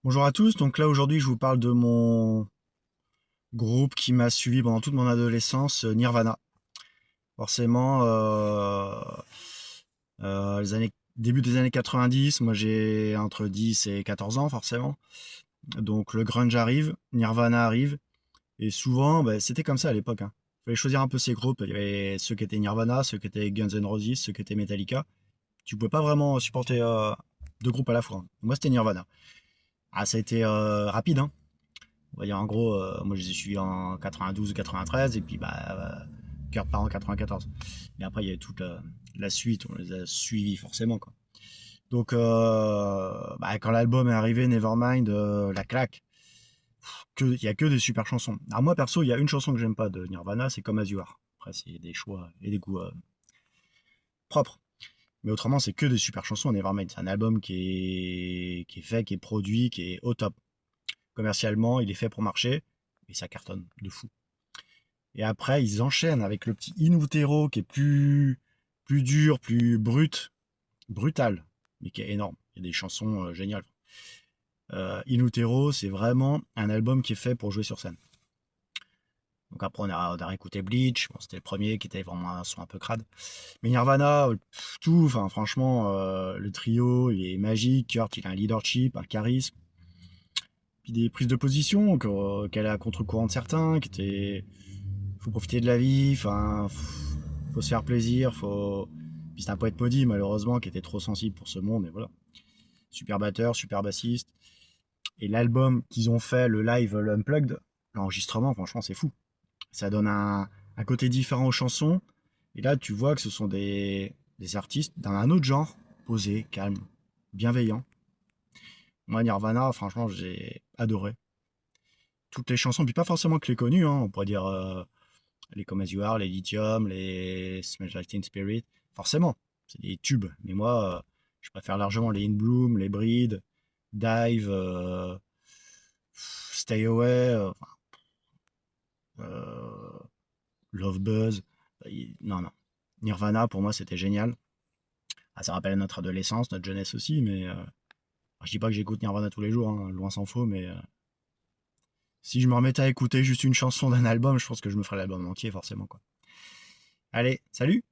Bonjour à tous, donc là aujourd'hui je vous parle de mon groupe qui m'a suivi pendant toute mon adolescence, Nirvana. Forcément, début des années 90, moi j'ai entre 10 et 14 ans forcément. Donc le grunge arrive, Nirvana arrive, et souvent bah, c'était comme ça à l'époque, hein. Il fallait choisir un peu ses groupes, il y avait ceux qui étaient Nirvana, ceux qui étaient Guns N' Roses, ceux qui étaient Metallica. Tu pouvais pas vraiment supporter deux groupes à la fois, hein. Moi c'était Nirvana. Ah ça a été rapide, hein. On va dire en gros, moi je les ai suivis en 92 ou 93 et puis Kurt part en 94. Mais après il y a eu toute la suite, on les a suivis forcément quoi. Donc quand l'album est arrivé, Nevermind, la claque, il y a que des super chansons. Alors moi perso, il y a une chanson que j'aime pas de Nirvana, c'est Comme As You Are. Après c'est des choix et des goûts propres. Mais autrement, c'est que des super chansons. Nevermind, c'est un album qui est fait, qui est produit, qui est au top. Commercialement, il est fait pour marcher et ça cartonne de fou. Et après, ils enchaînent avec le petit In Utero qui est plus dur, plus brutal, mais qui est énorme. Il y a des chansons géniales. In Utero, c'est vraiment un album qui est fait pour jouer sur scène. Donc après, on a réécouté Bleach. Bon, c'était le premier qui était vraiment un son un peu crade. Mais Nirvana, tout, enfin franchement, le trio, il est magique. Kurt, il a un leadership, un charisme. Puis des prises de position, qu'elle est à contre-courant de certains, qui étaient faut profiter de la vie, enfin, faut se faire plaisir, faut. Puis c'est un poète maudit, malheureusement, qui était trop sensible pour ce monde, et voilà. Super batteur, super bassiste. Et l'album qu'ils ont fait, le live, le Unplugged, l'enregistrement, franchement, c'est fou. Ça donne un côté différent aux chansons. Et là, tu vois que ce sont des artistes dans un autre genre, posés, calmes, bienveillants. Moi, Nirvana, franchement, j'ai adoré. Toutes les chansons, puis pas forcément que les connues, hein, on pourrait dire les Come As You Are, les Lithium, les Smells Like Teen Spirit, forcément, c'est des tubes. Mais moi, je préfère largement les In Bloom, les Breed, Dive, Stay Away, euh, Love Buzz. Non, non. Nirvana, pour moi, c'était génial. Ah, ça rappelle notre adolescence, notre jeunesse aussi, mais je dis pas que j'écoute Nirvana tous les jours, hein, loin s'en faut, mais si je me remettais à écouter juste une chanson d'un album, je pense que je me ferais l'album entier, forcément, quoi. Allez, salut!